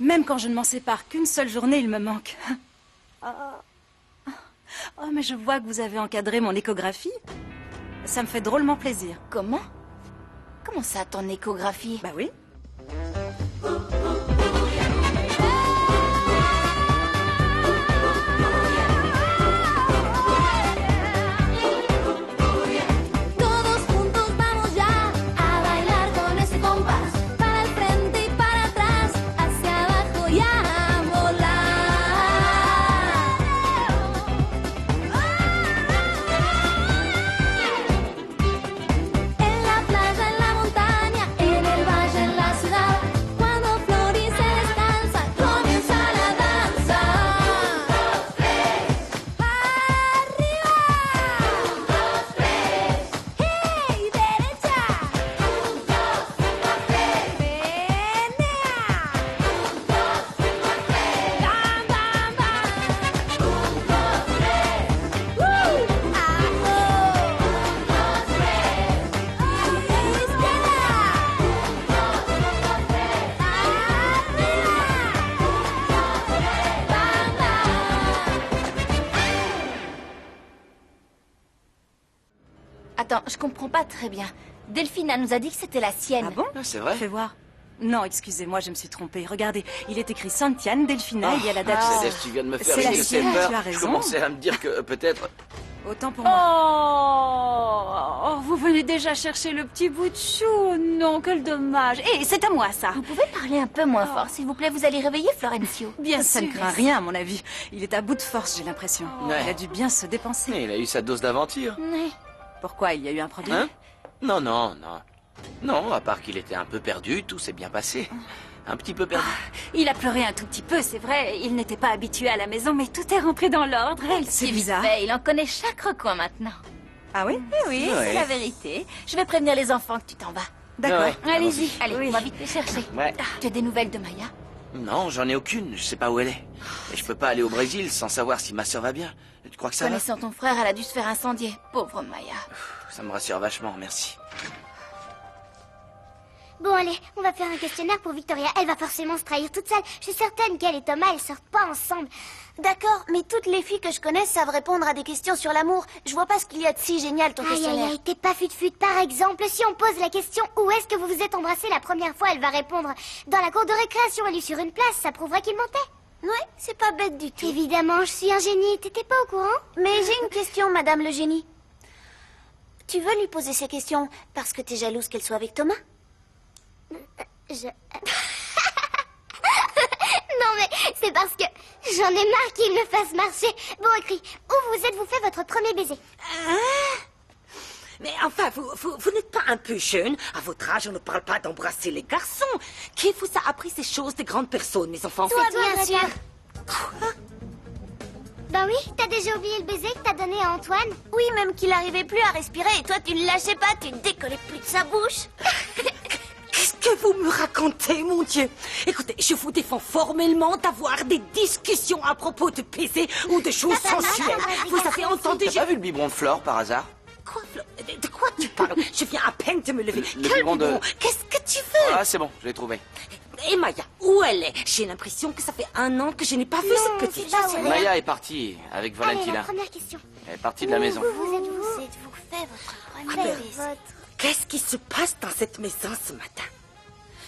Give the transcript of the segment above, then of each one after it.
Même quand je ne m'en sépare qu'une seule journée, il me manque. Oh, mais je vois que vous avez encadré mon échographie. Ça me fait drôlement plaisir. Comment? Comment ça, ton échographie? Bah oui. Attends, je comprends pas très bien. Delphina nous a dit que c'était la sienne. Ah bon? C'est vrai? Fais voir. Non, excusez-moi, je me suis trompée. Regardez, il est écrit Santiane Delphina, il y a la date. Céleste, tu viens de me faire C'est la une de ces sienne, peurs. tu as Je raison. commençais à me dire que peut-être... Autant pour moi. Oh, vous venez déjà chercher le petit bout de chou. Non, quel dommage. Et c'est à moi, ça. Vous pouvez parler un peu moins fort, s'il vous plaît? Vous allez réveiller Florencio. Bien Ça sûr. ne craint rien, à mon avis. Il est à bout de force, j'ai l'impression. Ouais. Il a dû bien se dépenser. Il a eu sa dose d'aventure. Ouais. Pourquoi? Il y a eu un problème? Hein? Non, non, non. Non, à part qu'il était un peu perdu, tout s'est bien passé. Un petit peu perdu. Il a pleuré un tout petit peu, c'est vrai. Il n'était pas habitué à la maison, mais tout est rentré dans l'ordre. C'est bizarre. Mais il en connaît chaque recoin maintenant. Ah oui? Oui, Ouais. c'est la vérité. Je vais prévenir les enfants que tu t'en vas. D'accord. Ouais. Allez-y. Allez, Oui. on va vite les chercher. Ouais. Tu as des nouvelles de Maya? Non, j'en ai aucune. Je sais pas où elle est. Et je peux pas aller au Brésil sans savoir si ma sœur va bien. Tu crois que ça va? Connaissant ton frère, elle a dû se faire incendier. Pauvre Maya. Ça me rassure vachement, merci. Bon, allez, on va faire un questionnaire pour Victoria. Elle va forcément se trahir toute seule. Je suis certaine qu'elle et Thomas, elles sortent pas ensemble. D'accord, mais toutes les filles que je connais savent répondre à des questions sur l'amour. Je vois pas ce qu'il y a de si génial, ton Aïe, aïe, questionnaire. aïe, t'es pas fut-fut. Par exemple, si on pose la question « Où est-ce que vous vous êtes embrassés la première fois ?» Elle va répondre « Dans la cour de récréation, élu sur une place. » Ça prouverait qu'il mentait. Ouais, c'est pas bête du tout. Évidemment, je suis un génie. T'étais pas au courant? Mais j'ai une question, madame le génie. Tu veux lui poser ces questions parce que t'es jalouse qu'elle soit avec Thomas? Je... Non mais c'est parce que j'en ai marre qu'il me fasse marcher. Bon, écrit, où vous êtes-vous fait votre premier baiser? Mais enfin, vous n'êtes pas un peu jeune? À votre âge, on ne parle pas d'embrasser les garçons. Qui vous a appris ces choses des grandes personnes, mes enfants? Toi, bien sûr. Ben oui, t'as déjà oublié le baiser que t'as donné à Antoine? Oui, même qu'il arrivait plus à respirer et toi tu ne lâchais pas, tu ne décollais plus de sa bouche. Qu'est-ce que vous me racontez, mon Dieu? Écoutez, je vous défends formellement d'avoir des discussions à propos de baiser ou de choses sensuelles. Vous avez entendu? T'as pas vu le biberon de Flore par hasard? Quoi, de quoi tu parles? Je viens à peine de me lever. Le Quel biberon de- biberon? Qu'est-ce que tu veux? Ah, c'est bon, je l'ai trouvé. Et Maya, où elle est? J'ai l'impression que ça fait 1 an que je n'ai pas vu cette petite. c'est pas vrai. Maya est partie avec Allez, la Valentina. première question. Elle est partie de la maison. Vous êtes-vous? Êtes-vous fait votre Ah premier ben, baiser? Qu'est-ce qui se passe dans cette maison ce matin?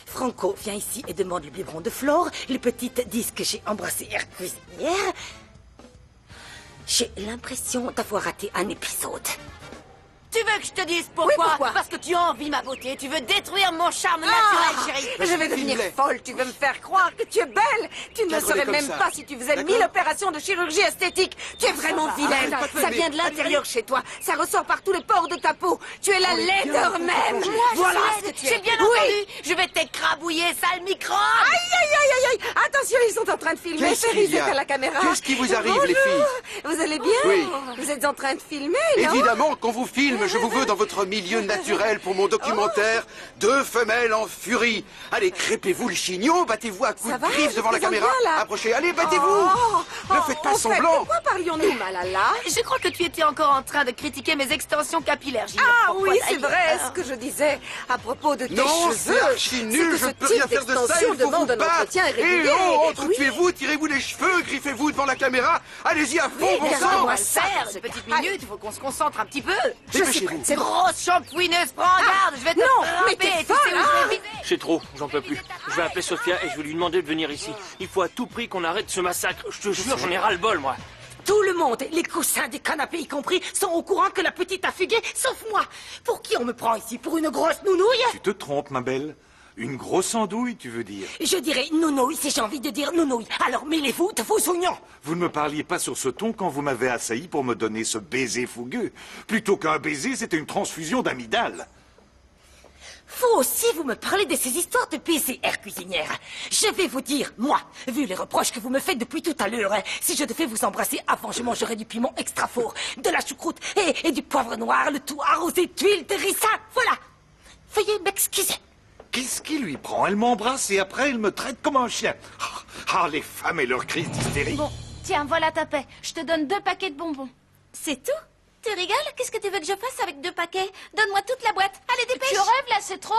Franco vient ici et demande le biberon de Flore. Les petites disent que j'ai embrassé Air Cuisinière. J'ai l'impression d'avoir raté un épisode. Tu veux que je te dise pourquoi? Oui, pourquoi? Parce que tu envies ma beauté. Tu veux détruire mon charme naturel, chérie. Je vais devenir folle, tu veux me faire croire que tu es belle. Tu ne le saurais même pas si tu faisais 1000 opérations de chirurgie esthétique. Tu es vraiment vilaine. Ça vient de l'intérieur chez toi. Ça ressort par tous les pores de ta peau. Tu es la laideur même. Voilà ce que tu es. J'ai bien entendu. Je vais t'écrabouiller, sale microbe. Aïe, aïe, aïe, aïe, aïe. Attention, ils sont en train de filmer. Qu'est-ce Chérie, qu'il y a c'est à la caméra. Qu'est-ce qui vous arrive, Bonjour. les filles? Vous allez bien? Oui. Vous êtes en train de filmer, non? Évidemment, qu'on vous filme, je vous veux dans votre milieu naturel pour mon documentaire. 2 femelles en furie. Allez, crêpez-vous le chignon, battez-vous à coups Ça de va, griffes je devant la vous sens caméra. bien, là. Approchez, allez, battez-vous. Ne faites pas au fait, semblant. pourquoi parlions-nous, Malala? Je crois que tu étais encore en train de critiquer mes extensions capillaires, Gilles. Ah Pourquoi oui, c'est d'ailleurs vrai, ce que je disais à propos de tes Non, cheveux. c'est archi nul, que je ce ne peux type rien faire de ça, d'extension il faut vous demande un battre. entretien Et régulier. oh, entretuez-vous, tirez-vous les cheveux, griffez-vous devant la caméra. Allez-y à fond, bon sang. On va le faire, une petite minute, il faut qu'on se concentre un petit peu. Dépêchez-vous. C'est grosse shampouineuse, prends garde, je vais te Non, frapper, mais t'es tu sais folle, où je vais viser. C'est trop, j'en peux plus. Je vais appeler Sophia et je vais lui demander de venir ici. Il faut à tout prix qu'on arrête ce massacre. Je te jure, j'en ai ras le bol, moi. Tout le monde, les coussins des canapés y compris, sont au courant que la petite a fugué, sauf moi. Pour qui on me prend ici? Pour une grosse nounouille? Tu te trompes, ma belle. Une grosse andouille, tu veux dire? Je dirais nounouille si j'ai envie de dire nounouille. Alors mêlez-vous de vos oignons. Vous ne me parliez pas sur ce ton quand vous m'avez assailli pour me donner ce baiser fougueux. Plutôt qu'un baiser, c'était une transfusion d'amygdale. Vous aussi, vous me parlez de ces histoires de PCR, cuisinière. Je vais vous dire, moi, vu les reproches que vous me faites depuis tout à l'heure, si je devais vous embrasser avant, je mangerais du piment extra fort, de la choucroute et du poivre noir, le tout arrosé d'huile de ricin. Voilà. Veuillez m'excuser. Qu'est-ce qui lui prend? Elle m'embrasse et après elle me traite comme un chien. Ah, les femmes et leur crise d'hystérie. Bon, tiens, voilà ta paix. Je te donne 2 paquets de bonbons. C'est tout? Tu rigoles? Qu'est-ce que tu veux que je fasse avec 2 paquets? Donne-moi toute la boîte. Allez, dépêche! Tu rêves là, c'est trop.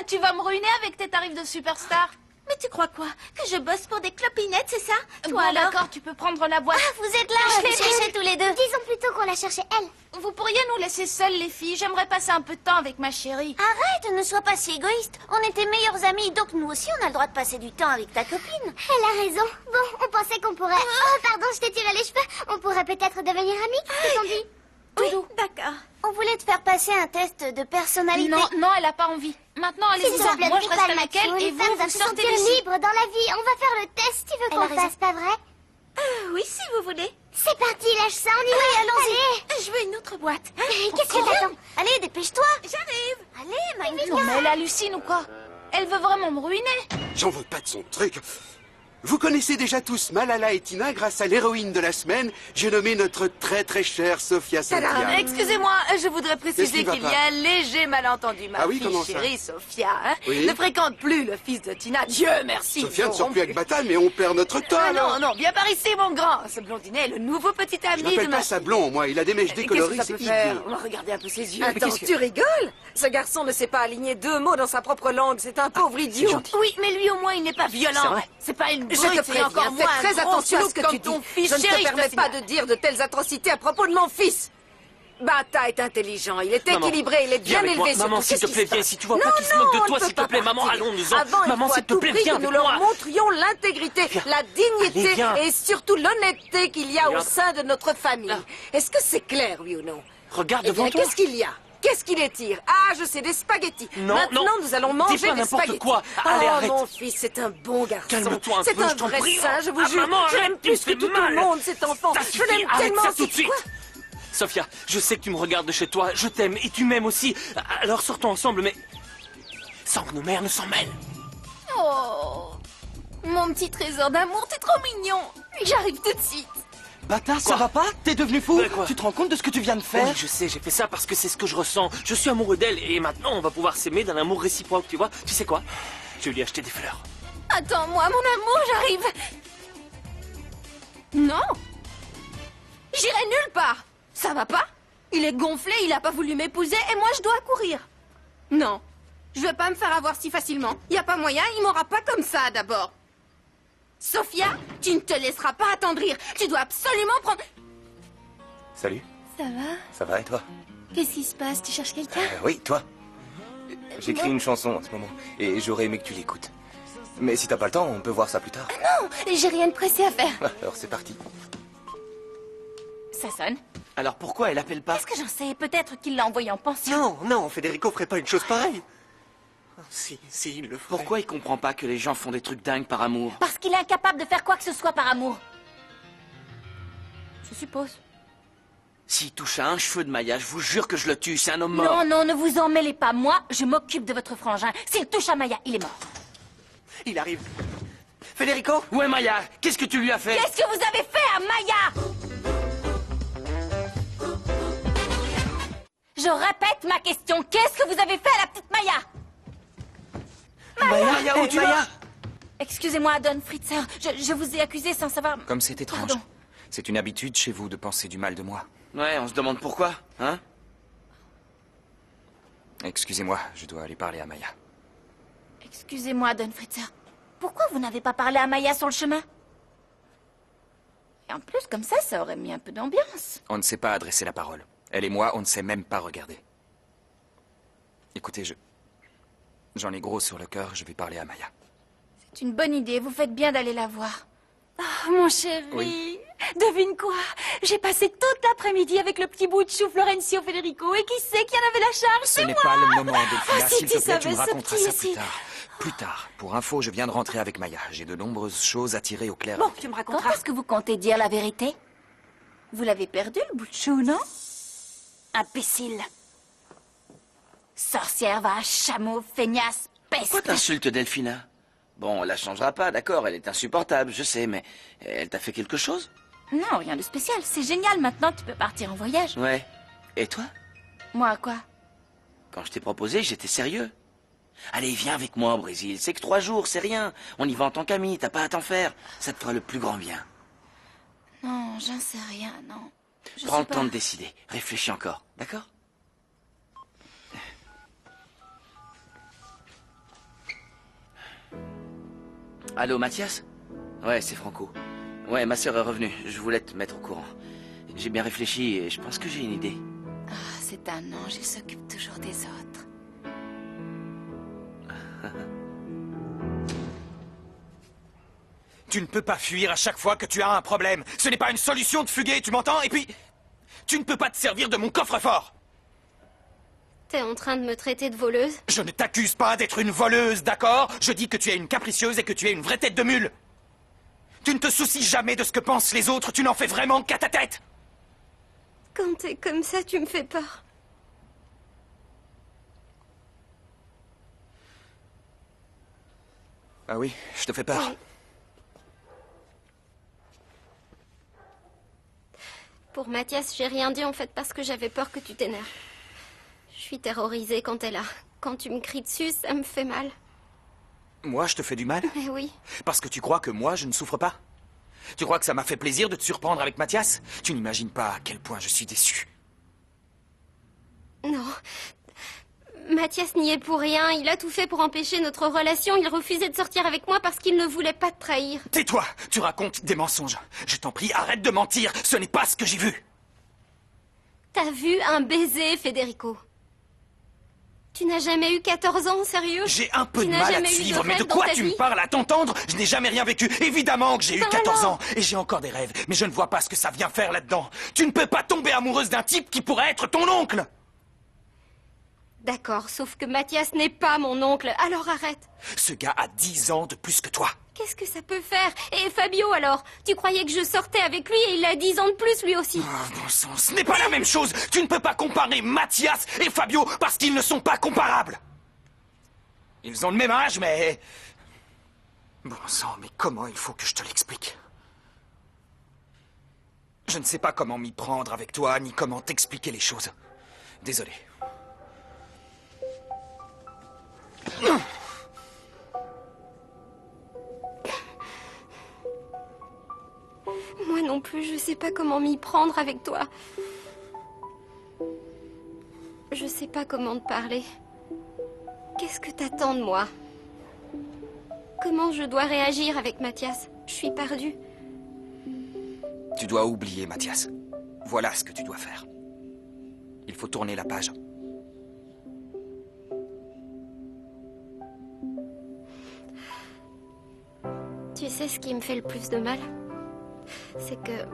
Tu vas me ruiner avec tes tarifs de superstar. Mais tu crois quoi? Que je bosse pour des clopinettes, c'est ça? Toi Bon, alors? d'accord, tu peux prendre la boîte. Ah, vous êtes là, je les cherchais tous les deux. Disons plutôt qu'on la cherchait elle. Vous pourriez nous laisser seules, les filles. J'aimerais passer un peu de temps avec ma chérie. Arrête, ne sois pas si égoïste. On était meilleurs amis, donc nous aussi on a le droit de passer du temps avec ta copine. Elle a raison. Bon, on pensait qu'on pourrait... Oh, pardon, je t'ai tiré les cheveux. On pourrait peut-être devenir amis. Qu'est-ce qu'on dit? Oui, d'accord. On voulait te faire passer un test de personnalité. Non, non, elle a pas envie. Maintenant, S'il allez-y, te plaît, moi je ne reste pas avec le elle mettre. et Une vous, femme doit vous se sortez sentir d'ici. libre dans la vie. On va faire le test. Tu veux Elle a qu'on raison. fasse, pas vrai? Oui, si vous voulez. C'est parti, lâche ça, on y va. Oui, allons-y. Allez. Je veux une autre boîte. Qu'est-ce que t'attends? Allez, dépêche-toi. J'arrive. Allez, Maïlou. Non, mais elle hallucine ou quoi? Elle veut vraiment me ruiner. J'en veux pas de son truc. Vous connaissez déjà tous Malala et Tina grâce à l'héroïne de la semaine. J'ai nommé notre très très chère Sophia Cynthia. Excusez-moi, je voudrais Qu'est-ce préciser qui va qu'il y pas a un léger malentendu. Ma Ah oui, fille comment ça chérie, Sophia, Oui. ne fréquente plus le fils de Tina. Dieu merci. Sophia ne ils sort auront plus avec Batan, mais on perd notre temps. Ah alors. non, non, viens par ici, mon grand. Ce blondinet est le nouveau petit Je ami de m'appelle ma pas Sablon, moi. Il a des mèches Qu'est-ce que décolorées, ça c'est peut faire? idiot. On va regarder un peu ses yeux. Attends, tu rigoles? Ce garçon ne sait pas aligner 2 mots dans sa propre langue. C'est un pauvre idiot. Oui, mais lui au moins il n'est pas violent. C'est vrai. C'est pas une brute, Je te c'est préviens, encore fais moins très un gros attention à ce snoop que comme tu dis. ton fils Je ne chéri, te permets Stassina. pas de dire de telles atrocités à propos de mon fils. Bata est intelligent, il est Maman, équilibré, il est viens bien avec moi. élevé. Maman, surtout. s'il te Qu'est-ce plaît, qui se viens passe? ici. Tu vois Non, pas qu'il se moque non, de on toi, ne s'il peut te plaît. pas Maman, partir. allons-nous-en. Avant, il Maman, faut à s'il te tout plaît, prix viens que nous avec leur moi. montrions l'intégrité, la dignité Allez, viens. et surtout l'honnêteté qu'il y a Viens. au sein de notre famille. Là. Est-ce que c'est clair, oui ou non? Regarde Eh devant bien, toi. qu'est-ce qu'il y a? Qu'est-ce qu'il étire? Ah, je sais, des spaghettis. Non, Maintenant, non. nous allons Dis manger pas des n'importe spaghettis. quoi. Allez, oh, arrête. mon fils, c'est un bon garçon. Calme-toi un C'est peu, un je t'en vrai prie. saint, je vous Ah, jure. maman, Je arrête, l'aime tu me plus que fais tout mal. le monde, cet enfant. Ça Je suffit, l'aime arrête tellement. ça tout de tu suite. crois? Sophia, je sais que tu me regardes de chez toi. Je t'aime et tu m'aimes aussi. Alors sortons ensemble, mais sans que nos mères ne s'en mêlent. Oh, mon petit trésor d'amour, t'es trop mignon. J'arrive tout de suite. Bata, ça Quoi? va pas? T'es devenu fou? Quoi? Tu te rends compte de ce que tu viens de faire? Oui, je sais, j'ai fait ça parce que c'est ce que je ressens. Je suis amoureux d'elle et maintenant on va pouvoir s'aimer d'un amour réciproque, tu vois. Tu sais quoi? Je vais lui acheter des fleurs. Attends-moi, mon amour, j'arrive. Non, j'irai nulle part. Ça va pas? Il est gonflé, il a pas voulu m'épouser et moi je dois courir. Non, je vais pas me faire avoir si facilement. Y a pas moyen, il m'aura pas comme ça d'abord. Sophia, tu ne te laisseras pas attendrir. Tu dois absolument prendre... Salut, Ça va? ça va et toi? Qu'est-ce qui se passe? Tu cherches quelqu'un? Oui, toi. J'écris une chanson en ce moment et j'aurais aimé que tu l'écoutes. Mais si t'as pas le temps, on peut voir ça plus tard. Non, j'ai rien de pressé à faire. Alors c'est parti. Ça sonne. Alors pourquoi elle appelle pas? Est-ce que j'en sais? Peut-être qu'il l'a envoyé en pension. Non, non, Federico ferait pas une chose pareille. Si, il le ferait. Pourquoi il comprend pas que les gens font des trucs dingues par amour? Parce qu'il est incapable de faire quoi que ce soit par amour. Je suppose. S'il touche à un cheveu de Maya, je vous jure que je le tue, c'est un homme mort. Non, non, ne vous en mêlez pas. Moi, je m'occupe de votre frangin. S'il touche à Maya, il est mort. Il arrive. Federico? Où est Maya? Qu'est-ce que tu lui as fait? Qu'est-ce que vous avez fait à Maya? Je répète ma question. Qu'est-ce que vous avez fait à la petite Maya? Maya, où tu vas? Excusez-moi, Don Fritzer. Je vous ai accusé sans savoir... Comme c'est étrange. Pardon. C'est une habitude chez vous de penser du mal de moi. Ouais, on se demande pourquoi, hein? Excusez-moi, je dois aller parler à Maya. Excusez-moi, Don Fritzer. Pourquoi vous n'avez pas parlé à Maya sur le chemin? Et en plus, comme ça aurait mis un peu d'ambiance. On ne sait pas adresser la parole. Elle et moi, on ne sait même pas regarder. Écoutez, j'en ai gros sur le cœur, je vais parler à Maya. C'est une bonne idée, vous faites bien d'aller la voir. Oh, mon chéri, Oui. devine quoi? J'ai passé toute l'après-midi avec le petit bout de chou Florencio Federico et qui c'est qui en avait la charge? Ce C'est n'est moi. pas le moment, Delphina. Oh, si S'il tu te plaît, tu me savais, ce raconteras petit ça ici. plus tard. Plus tard. Pour info, je viens de rentrer avec Maya. J'ai de nombreuses choses à tirer au clair. Bon, tu me Quand raconteras. est-ce que vous comptez dire la vérité? Vous l'avez perdu, le bout de chou, non? Imbécile. Sorcière, vache, chameau, feignasse, peste. Pourquoi t'insultes Delphina? Bon, on la changera pas, d'accord, elle est insupportable, je sais, mais elle t'a fait quelque chose? Non, rien de spécial. C'est génial, maintenant tu peux partir en voyage. Ouais. Et toi? Moi, quoi? Quand je t'ai proposé, j'étais sérieux. Allez, viens avec moi au Brésil, c'est que 3 jours, c'est rien. On y va en tant qu'amis, t'as pas à t'en faire. Ça te fera le plus grand bien. Non, j'en sais rien, non. Je Prends sais le temps pas. de décider, réfléchis encore, d'accord? Allô, Mathias? Ouais, c'est Franco. Ouais, ma sœur est revenue, je voulais te mettre au courant. J'ai bien réfléchi et je pense que j'ai une idée. Ah, c'est un ange, il s'occupe toujours des autres. Tu ne peux pas fuir à chaque fois que tu as un problème. Ce n'est pas une solution de fuguer, tu m'entends? Et puis, tu ne peux pas te servir de mon coffre-fort. T'es en train de me traiter de voleuse? Je ne t'accuse pas d'être une voleuse, d'accord? Je dis que tu es une capricieuse et que tu es une vraie tête de mule. Tu ne te soucies jamais de ce que pensent les autres, tu n'en fais vraiment qu'à ta tête. Quand t'es comme ça, tu me fais peur. Ah oui, je te fais peur. Oui. Pour Mathias, j'ai rien dit en fait parce que j'avais peur que tu t'énerves. Je suis terrorisée quand t'es là. Quand tu me cries dessus, ça me fait mal. Moi, je te fais du mal? Eh oui. Parce que tu crois que moi, je ne souffre pas? Tu crois que ça m'a fait plaisir de te surprendre avec Mathias? Tu n'imagines pas à quel point je suis déçu. Non. Mathias n'y est pour rien. Il a tout fait pour empêcher notre relation. Il refusait de sortir avec moi parce qu'il ne voulait pas te trahir. Tais-toi! Tu racontes des mensonges. Je t'en prie, arrête de mentir. Ce n'est pas ce que j'ai vu. T'as vu un baiser, Federico? Tu n'as jamais eu 14 ans, sérieux? J'ai un peu Tu de n'as mal à jamais te eu suivre, mais de rêve dans quoi ta tu vie? me parles à t'entendre? Je n'ai jamais rien vécu. Évidemment que j'ai eu Ben 14 alors ans. Et j'ai encore des rêves. Mais je ne vois pas ce que ça vient faire là-dedans. Tu ne peux pas tomber amoureuse d'un type qui pourrait être ton oncle. D'accord, sauf que Mathias n'est pas mon oncle, alors arrête. Ce gars a 10 ans de plus que toi. Qu'est-ce que ça peut faire? Et Fabio alors? Tu croyais que je sortais avec lui et il a 10 ans de plus lui aussi. Oh, bon sang, ce n'est pas la même chose. Tu ne peux pas comparer Mathias et Fabio parce qu'ils ne sont pas comparables. Ils ont le même âge, mais... Bon sang, mais comment il faut que je te l'explique? Je ne sais pas comment m'y prendre avec toi, ni comment t'expliquer les choses. Désolé. Moi non plus, je sais pas comment m'y prendre avec toi. Je sais pas comment te parler. Qu'est-ce que t'attends de moi? Comment je dois réagir avec Mathias? Je suis perdue. Tu dois oublier, Mathias. Voilà ce que tu dois faire. Il faut tourner la page. Tu sais ce qui me fait le plus de mal? C'est que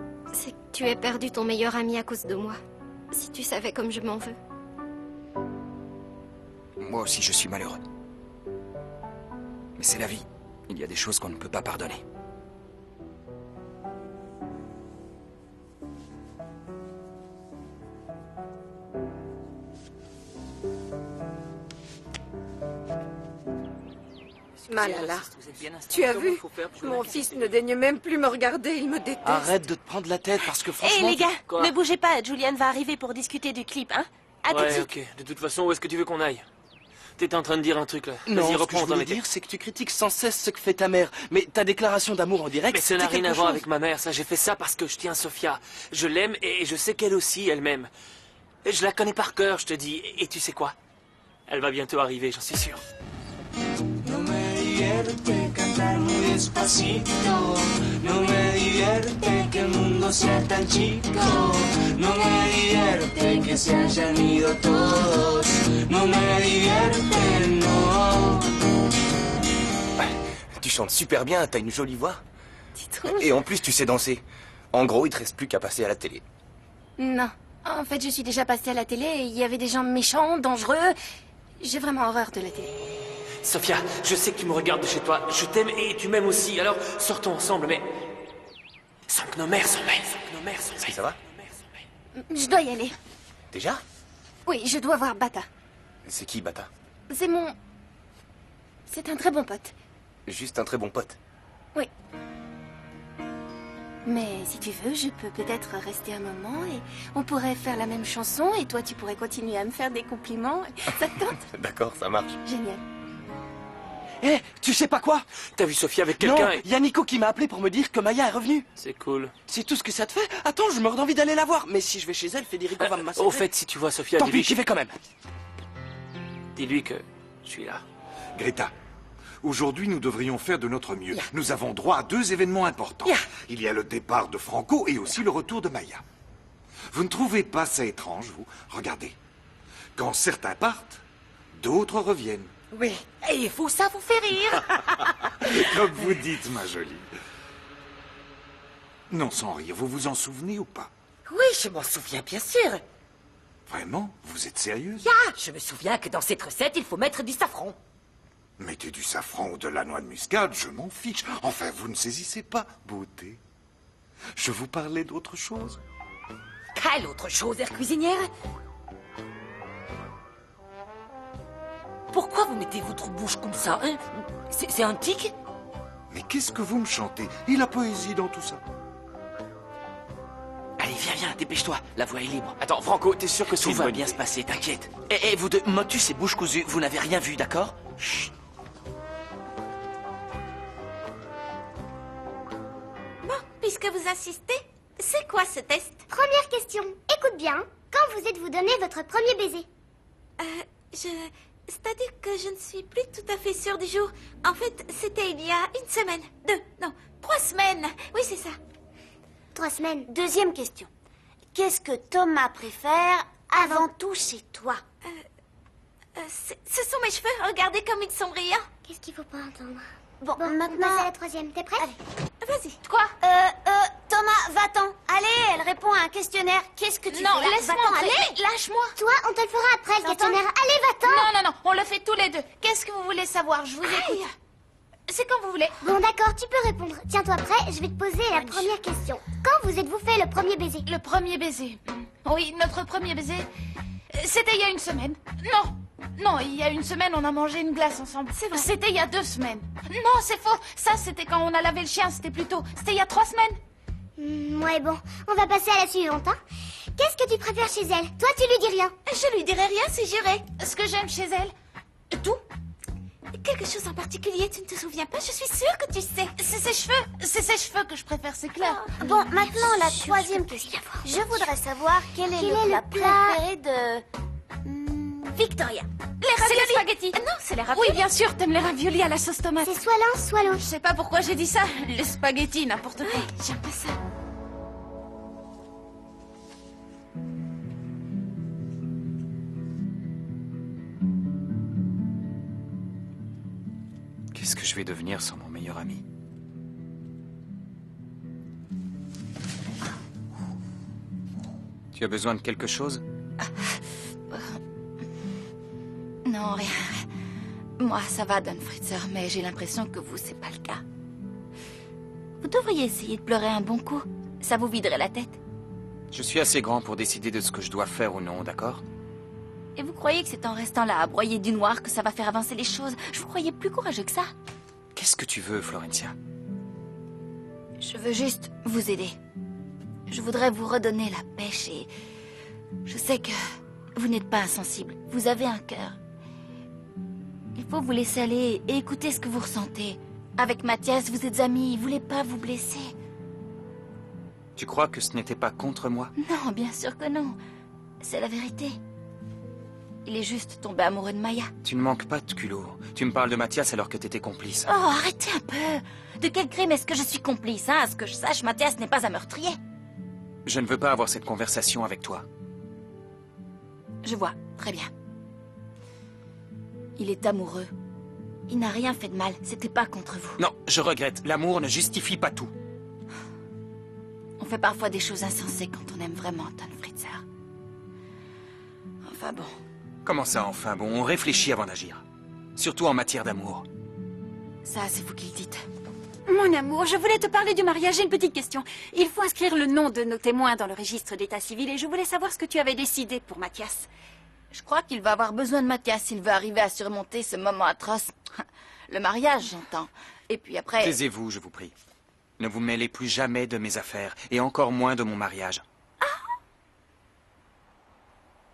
tu aies perdu ton meilleur ami à cause de moi. Si tu savais comme je m'en veux. Moi aussi, je suis malheureux. Mais c'est la vie. Il y a des choses qu'on ne peut pas pardonner. Malala, tu as vu? Mon fils ne daigne même plus me regarder, il me déteste. Arrête de te prendre la tête parce que Hé franchement... les gars, Quoi? ne bougez pas, Julian va arriver pour discuter du clip, hein? À tout de Ouais, suite. ok. De toute façon, où est-ce que tu veux qu'on aille? T'étais en train de dire un truc là. Non, Vas-y, ce que je reprends ton voulais idée. dire, c'est que tu critiques sans cesse ce que fait ta mère. Mais ta déclaration d'amour en direct, Mais ça n'a c'était rien à quelque voir chose. avec ma mère, ça. J'ai fait ça parce que je tiens Sophia. Je l'aime et je sais qu'elle aussi, elle m'aime. Et je la connais par cœur, je te dis. Et tu sais quoi? Elle va bientôt arriver, j'en suis sûr. No me divierte cantar muy despacito. No me divierte que el mundo sea tan chico. No me divierte que se hayan ido todos. No me divierte, no. Tu chantes super bien, t'as une jolie voix. Tu trouves? Et en plus, tu sais danser. En gros, il te reste plus qu'à passer à la télé. Non. En fait, je suis déjà passée à la télé et il y avait des gens méchants, dangereux. J'ai vraiment horreur de la télé. Sophia, je sais que tu me regardes de chez toi. Je t'aime et tu m'aimes aussi. Alors, sortons ensemble, mais... sans que nos mères s'en mêlent. Est-ce que ça va? Je dois y aller. Déjà? Oui, je dois voir Bata. C'est qui, Bata? C'est mon... C'est un très bon pote. Juste un très bon pote. Oui. Mais si tu veux, je peux peut-être rester un moment et on pourrait faire la même chanson et toi tu pourrais continuer à me faire des compliments. Ça te tente? D'accord, ça marche. Génial. Eh, tu sais pas quoi? T'as vu Sophia avec Non, quelqu'un et... y a Nico qui m'a appelé pour me dire que Maya est revenue. C'est cool. C'est tout ce que ça te fait? Attends, je meurs d'envie d'aller la voir. Mais si je vais chez elle, Federico va me masser. Au fait, si tu vois Sophia, Tant dis-lui pis, j'y vais quand même. Dis-lui que je suis là. Greta, aujourd'hui nous devrions faire de notre mieux. Nous avons droit à 2 événements importants. Il y a le départ de Franco et aussi le retour de Maya. Vous ne trouvez pas ça étrange, vous? Regardez. Quand certains partent, d'autres reviennent. Oui, et vous, ça vous fait rire. Comme vous dites, ma jolie. Non, sans rire, vous vous en souvenez ou pas? Oui, je m'en souviens, bien sûr. Vraiment? Vous êtes sérieuse? Je me souviens que dans cette recette, il faut mettre du safran. Mettez du safran ou de la noix de muscade, je m'en fiche. Enfin, vous ne saisissez pas, beauté. Je vous parlais d'autre chose. Quelle autre chose, air cuisinière? Pourquoi vous mettez votre bouche comme ça, hein? C'est un tic? Mais qu'est-ce que vous me chantez? Et la poésie dans tout ça? Allez, viens, dépêche-toi. La voie est libre. Attends, Franco, t'es sûr que c'est Tout une va bonne bien idée? se passer, t'inquiète. Eh, vous deux, motus et bouche cousue, vous n'avez rien vu, d'accord? Chut. Bon, puisque vous insistez, c'est quoi ce test? Première question. Écoute bien. Quand vous êtes-vous donné votre premier baiser? C'est-à-dire que je ne suis plus tout à fait sûre du jour. En fait, c'était il y a 1 semaine. 3 semaines. Oui, c'est ça. 3 semaines. Deuxième question. Qu'est-ce que Thomas préfère avant tout chez toi? Ce sont mes cheveux. Regardez comme ils sont brillants. Qu'est-ce qu'il faut pas entendre? Bon, On maintenant... passe à la 3e. T'es prête? Vas-y. Quoi? Thomas, va-t'en. Allez, elle répond à un questionnaire. Qu'est-ce que tu Non, fais là? laisse-moi Va-t'en, entrer. allez, lâche-moi. Toi, on te le fera après, le T'entends? questionnaire. Allez, va-t'en! Non, on le fait tous les deux. Qu'est-ce que vous voulez savoir? Je vous écoute. C'est quand vous voulez. Bon, d'accord, tu peux répondre. Tiens-toi prêt, je vais te poser la première question. Quand vous êtes-vous fait le premier baiser? Le premier baiser. Oui, notre premier baiser, c'était il y a 1 semaine. Non, il y a 1 semaine, on a mangé une glace ensemble. C'est vrai. C'était il y a 2 semaines. Non, c'est faux. Ça, c'était quand on a lavé le chien, c'était plus tôt. C'était il y a 3 semaines. Ouais, bon, on va passer à la suivante, hein. Qu'est-ce que tu préfères chez elle? Toi, tu lui dis rien. Je lui dirai rien si j'irai. Ce que j'aime chez elle, tout. Quelque chose en particulier, tu ne te souviens pas? Je suis sûre que tu sais. C'est ses cheveux. C'est ses cheveux que je préfère, c'est clair. Bon, maintenant, la 3e question. Je voudrais savoir quel est le plat préféré de... Victoria. C'est les spaghettis. Non, c'est les raviolis. Oui, bien sûr, t'aimes les raviolis à la sauce tomate. C'est soit l'un, soit l'autre. Je sais pas pourquoi j'ai dit ça. Les spaghettis, n'importe quoi. J'aime pas ça. Qu'est-ce que je vais devenir sans mon meilleur ami? Tu as besoin de quelque chose? Non, rien. Moi, ça va, Don Fritzer, mais j'ai l'impression que vous, c'est pas le cas. Vous devriez essayer de pleurer un bon coup. Ça vous viderait la tête. Je suis assez grand pour décider de ce que je dois faire ou non, d'accord? Et vous croyez que c'est en restant là à broyer du noir que ça va faire avancer les choses? Je vous croyais plus courageux que ça. Qu'est-ce que tu veux, Florencia? Je veux juste vous aider. Je voudrais vous redonner la pêche et... Je sais que vous n'êtes pas insensible. Vous avez un cœur. Il faut vous laisser aller et écouter ce que vous ressentez. Avec Mathias, vous êtes amis, il voulait pas vous blesser. Tu crois que ce n'était pas contre moi? Non, bien sûr que non. C'est la vérité. Il est juste tombé amoureux de Maya. Tu ne manques pas de culot. Tu me parles de Mathias alors que t'étais complice. Oh, arrêtez un peu. De quel crime est-ce que je suis complice, hein? À ce que je sache, Mathias n'est pas un meurtrier. Je ne veux pas avoir cette conversation avec toi. Je vois, très bien. Il est amoureux. Il n'a rien fait de mal, c'était pas contre vous. Non, je regrette. L'amour ne justifie pas tout. On fait parfois des choses insensées quand on aime vraiment Anton Fritzer. Enfin bon. Comment ça, enfin bon? On réfléchit avant d'agir. Surtout en matière d'amour. Ça, c'est vous qui le dites. Mon amour, je voulais te parler du mariage. J'ai une petite question. Il faut inscrire le nom de nos témoins dans le registre d'état civil et je voulais savoir ce que tu avais décidé pour Mathias. Je crois qu'il va avoir besoin de Mathias s'il veut arriver à surmonter ce moment atroce. Le mariage, j'entends. Et puis après... Taisez-vous, je vous prie. Ne vous mêlez plus jamais de mes affaires, et encore moins de mon mariage.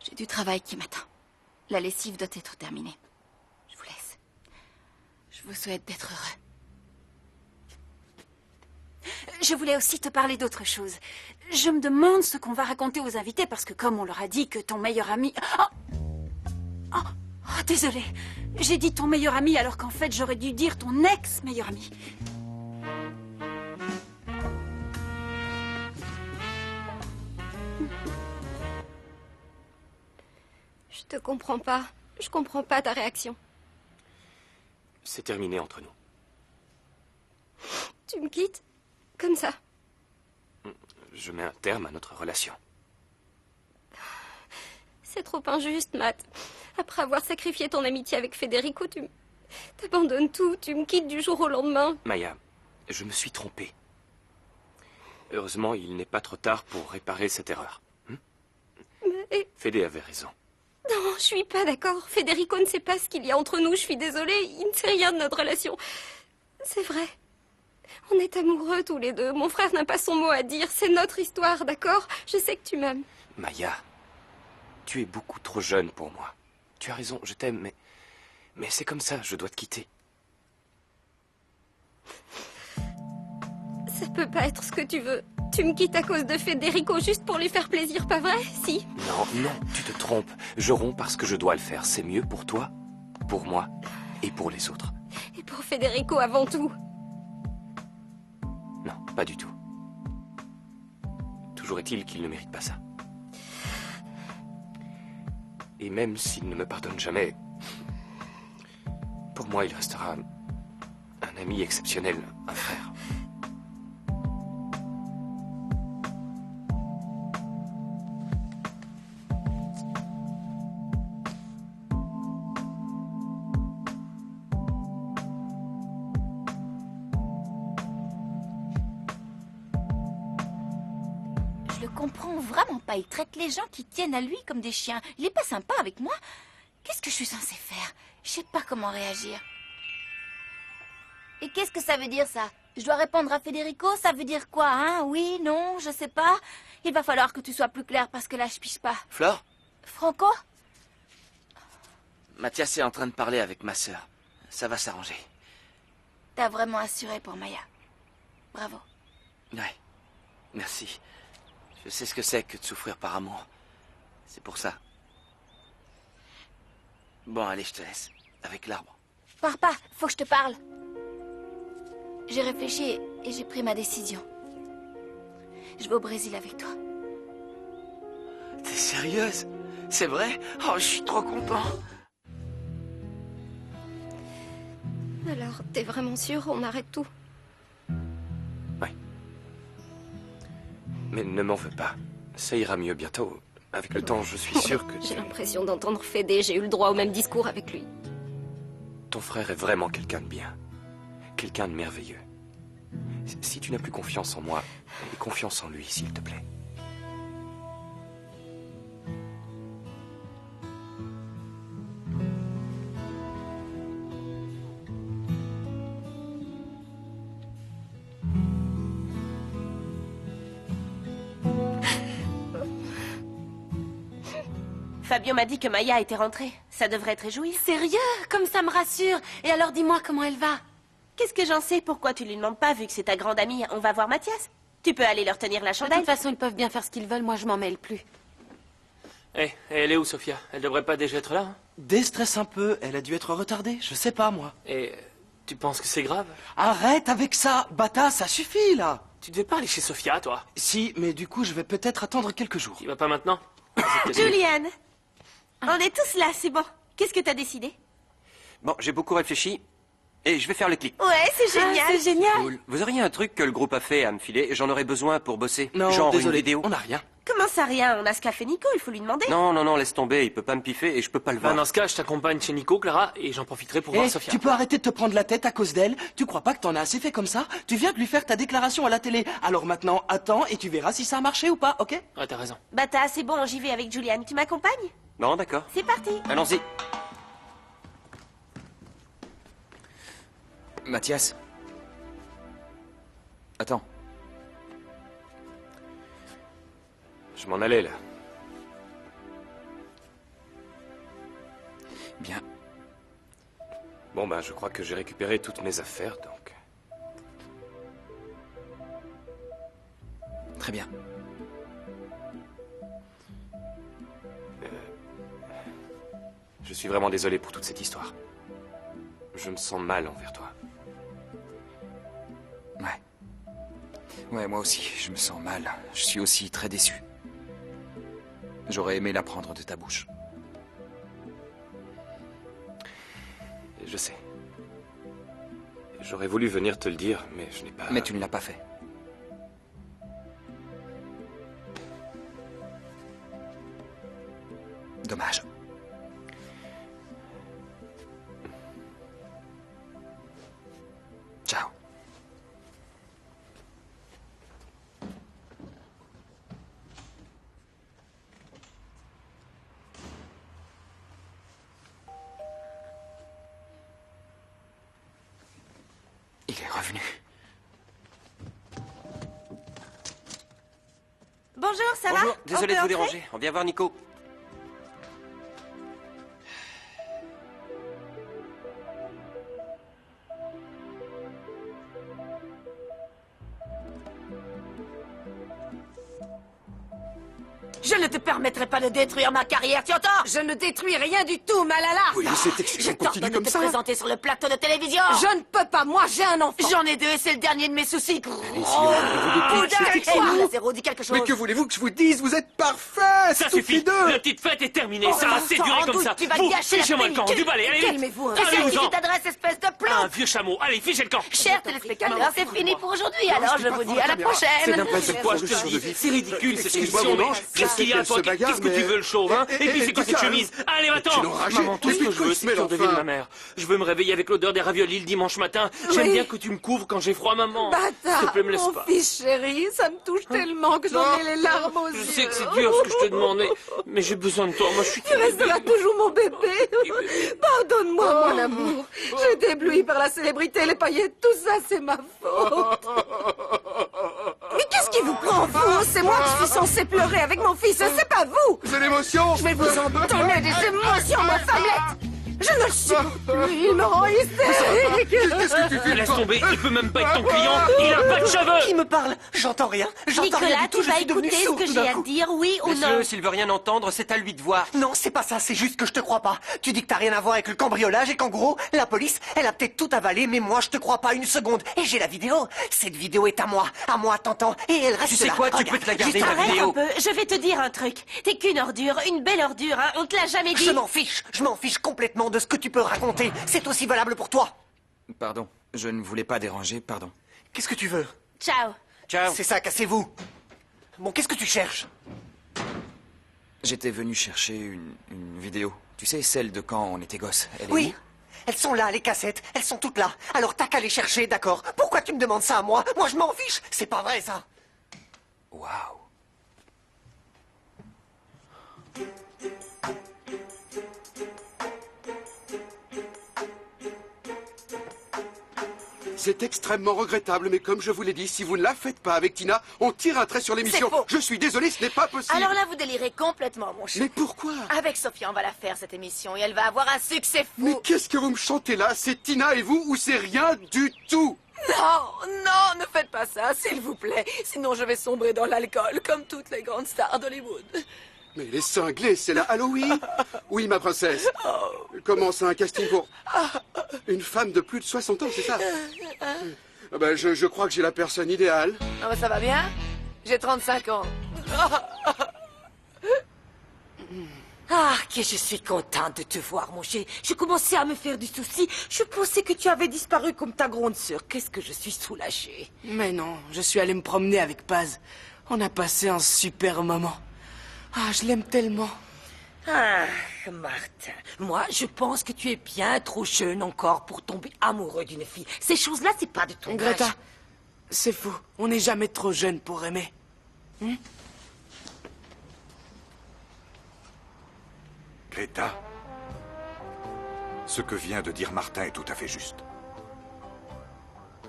J'ai du travail qui m'attend. La lessive doit être terminée. Je vous laisse. Je vous souhaite d'être heureux. Je voulais aussi te parler d'autre chose. Je me demande ce qu'on va raconter aux invités parce que comme on leur a dit que ton meilleur ami... Oh, désolé. J'ai dit ton meilleur ami alors qu'en fait j'aurais dû dire ton ex-meilleur ami. Je te comprends pas. Je comprends pas ta réaction. C'est terminé entre nous. Tu me quittes? Comme ça? Je mets un terme à notre relation. C'est trop injuste, Matt. Après avoir sacrifié ton amitié avec Federico, tu t'abandonnes tout, tu me quittes du jour au lendemain. Maya, je me suis trompé. Heureusement, il n'est pas trop tard pour réparer cette erreur. Mais... Fédé avait raison. Non, je suis pas d'accord. Federico ne sait pas ce qu'il y a entre nous, je suis désolée. Il ne sait rien de notre relation. C'est vrai. On est amoureux tous les deux. Mon frère n'a pas son mot à dire. C'est notre histoire, d'accord? Je sais que tu m'aimes. Maya, tu es beaucoup trop jeune pour moi. Tu as raison, je t'aime, mais c'est comme ça, je dois te quitter. Ça peut pas être ce que tu veux. Tu me quittes à cause de Federico juste pour lui faire plaisir, pas vrai? Si. Non, tu te trompes. Je romps parce que je dois le faire. C'est mieux pour toi, pour moi et pour les autres. Et pour Federico avant tout. Non, pas du tout. Toujours est-il qu'il ne mérite pas ça. Et même s'il ne me pardonne jamais, pour moi, il restera un ami exceptionnel, un frère. Il traite les gens qui tiennent à lui comme des chiens. Il est pas sympa avec moi. Qu'est-ce que je suis censée faire? Je sais pas comment réagir. Et qu'est-ce que ça veut dire, ça? Je dois répondre à Federico? Ça veut dire quoi, hein? Oui, non, je sais pas. Il va falloir que tu sois plus clair parce que là, je pige pas. Flore? Franco? Mathias est en train de parler avec ma sœur. Ça va s'arranger. T'as vraiment assuré pour Maya. Bravo. Ouais, merci. Je sais ce que c'est que de souffrir par amour. C'est pour ça. Bon, allez, je te laisse. Avec l'arbre. Pars pas, faut que je te parle. J'ai réfléchi et j'ai pris ma décision. Je vais au Brésil avec toi. T'es sérieuse? C'est vrai? Oh, je suis trop content. Alors, t'es vraiment sûr, on arrête tout? Mais ne m'en veux pas. Ça ira mieux bientôt. Avec le temps, je suis sûr que... J'ai l'impression d'entendre Fédé. J'ai eu le droit au même discours avec lui. Ton frère est vraiment quelqu'un de bien. Quelqu'un de merveilleux. Si tu n'as plus confiance en moi, aie confiance en lui, s'il te plaît. Fabio m'a dit que Maya était rentrée. Ça devrait te réjouir. Sérieux? Comme ça me rassure. Et alors dis-moi comment elle va. Qu'est-ce que j'en sais? Pourquoi tu lui demandes pas, vu que c'est ta grande amie? On va voir Mathias. Tu peux aller leur tenir la De chandelle. toute façon, ils peuvent bien faire ce qu'ils veulent. Moi, je m'en mêle plus. Hé, elle est où, Sophia? Elle devrait pas déjà être là, hein? Déstresse un peu, elle a dû être retardée, je sais pas moi. Et tu penses que c'est grave? Arrête avec ça, Bata, ça suffit là. Tu devais pas aller chez Sophia, toi? Si, mais du coup je vais peut-être attendre quelques jours. Tu vas pas maintenant? Julianne, on est tous là, c'est bon. Qu'est-ce que t'as décidé? Bon, j'ai beaucoup réfléchi et je vais faire le clip. Ouais, c'est génial. C'est génial. Cool. Vous auriez un truc que le groupe a fait à me filer? J'en aurais besoin pour bosser. Non, genre désolé, une vidéo. on n'a rien. Comment ça, rien? On a ce qu'a fait Nico, il faut lui demander. Non, non, non, laisse tomber, il peut pas me piffer et je peux pas le voir. Dans ce cas, je t'accompagne chez Nico, Clara, et j'en profiterai pour voir Sophia. Tu peux arrêter de te prendre la tête à cause d'elle? Tu crois pas que t'en as assez fait comme ça? Tu viens de lui faire ta déclaration à la télé. Alors maintenant, attends et tu verras si ça a marché ou pas, ok? Ouais, t'as raison. Bata, c'est bon, j'y vais avec Julianne. Tu m'accompagnes? Non, d'accord. C'est parti. Allons-y. Mathias. Attends. Je m'en allais, là. Bien. Bon, ben, je crois que j'ai récupéré toutes mes affaires, donc... Très bien. Je suis vraiment désolé pour toute cette histoire. Je me sens mal envers toi. Ouais, moi aussi, je me sens mal. Je suis aussi très déçu. J'aurais aimé l'apprendre de ta bouche. Je sais. J'aurais voulu venir te le dire, mais je n'ai pas... Mais tu ne l'as pas fait. Dommage. Ciao. Il est revenu. Bonjour, ça va? Bonjour, désolé On de peut vous entrer? déranger. On vient voir Nico. Je ne te permettrai pas de détruire ma carrière, tu entends? Je ne détruis rien du tout, Malala. Oui, c'est excellent, Je t'ordonne continue de comme te ça. présenter sur le plateau de télévision. Je ne peux pas, moi j'ai un enfant. J'en ai deux et c'est le dernier de mes soucis. Zéro, dis quelque chose. Mais que voulez-vous que je vous dise? Vous êtes parfaits! Ça tous suffit. les deux. La petite fête est terminée. Oh, ça a assez sans duré comme doute, ça. tu vas Vous, gâcher la fichez-moi le camp. panique. Du balai, allez. Calmez-vous. Allez-vous-en. Tu t'adresses, espèce de plomb. Un vieux chameau. Allez, fichez le camp. Chers téléspectateurs, c'est fini pour aujourd'hui, alors je vous dis à la C'est prochaine. n'importe quoi, je te le dis. C'est ridicule cette Excuse-moi, émission, mon mais ange, qu'est-ce qu'il y a, je sais toi? qu'elle se bagarre, Qu'est-ce que tu mais- veux, le chauve, hein? Et puis c'est quoi cette calme. chemise? Allez, va-t'en! Tu l'enrageais. Maman, tout Mais ce que je veux, pourquoi c'est que tu enfin deviennes ma mère. Je veux me réveiller avec l'odeur des raviolis le dimanche matin. J'aime Oui. bien que tu me couvres quand j'ai froid, maman. Bâtard, S'il te plaît, me laisse mon pas. fils chéri, ça me touche tellement que j'en ai les larmes aux yeux. Je sais que c'est dur ce que je te demande, mais j'ai besoin de toi. Moi, je suis Tu resteras toujours mon bébé. Pardonne-moi, mon amour. J'ai été ébloui par la célébrité, les paillettes, tout ça, c'est ma faute. Mais qu'est-ce qui vous prend, vous? C'est moi qui suis censée pleurer avec mon fils, c'est pas vous. C'est l'émotion. Je vais vous en donner des émotions, ma femmelette. Je ne le supporte plus, il me rend hystérique. Qu'est-ce que tu fais? Laisse tomber, il peut même pas être ton client. Il a pas de cheveux. Qui me parle? J'entends rien. J'entends rien Nicolas, du tout. tu Je vas suis devenu écouter ce sourd que tout j'ai d'un à coup. dire, oui ou non? Messieurs, s'il veut rien entendre, c'est à lui de voir. Non, c'est pas ça, c'est juste que je te crois pas. Tu dis que t'as rien à voir avec le cambriolage et qu'en gros, la police, elle a peut-être tout avalé, mais moi je te crois pas une seconde. Et j'ai la vidéo. Cette vidéo est à moi, t'entends? Et elle reste Tu sais là. quoi, tu Regarde, peux te la garder, juste la Arrête vidéo. un peu, je vais te dire un truc. T'es qu'une ordure, une belle ordure, hein. On te l'a jamais dit. Je m'en fiche complètement de ce que tu peux raconter. C'est aussi valable pour toi. Pardon, je ne voulais pas déranger, pardon. Qu'est-ce que tu veux? Ciao. Ciao. C'est ça, cassez-vous. Bon, qu'est-ce que tu cherches? J'étais venu chercher une vidéo. Tu sais, celle de quand on était gosse. Elle est Oui. où? Elles sont là, les cassettes. Elles sont toutes là. Alors t'as qu'à les chercher, d'accord? Pourquoi tu me demandes ça à moi? Moi, je m'en fiche. C'est pas vrai, ça. Waouh. C'est extrêmement regrettable, mais comme je vous l'ai dit, si vous ne la faites pas avec Tina, on tire un trait sur l'émission. C'est faux. Je suis désolé, ce n'est pas possible. Alors là, vous délirez complètement, mon cher. Mais pourquoi? Avec Sophia, on va la faire, cette émission, et elle va avoir un succès fou. Mais qu'est-ce que vous me chantez là? C'est Tina et vous ou c'est rien du tout? Non, non, ne faites pas ça, s'il vous plaît. Sinon, je vais sombrer dans l'alcool, comme toutes les grandes stars d'Hollywood. Mais les cinglés, c'est la Halloween? Oui, ma princesse. Comment ça, un casting pour une femme de plus de 60 ans, c'est ça? Ah ben, je crois que j'ai la personne idéale. Ah bah ça va bien? J'ai 35 ans. Ah, que je suis contente de te voir, mon chéri. Je commençais à me faire du souci. Je pensais que tu avais disparu comme ta grande sœur. Qu'est-ce que je suis soulagée. Mais non, je suis allé me promener avec Paz. On a passé un super moment. Ah, je l'aime tellement. Ah, Martin, moi, je pense que tu es bien trop jeune encore pour tomber amoureux d'une fille. Ces choses-là, c'est pas de ton Greta, âge. c'est faux. On n'est jamais trop jeune pour aimer. Greta, ce que vient de dire Martin est tout à fait juste.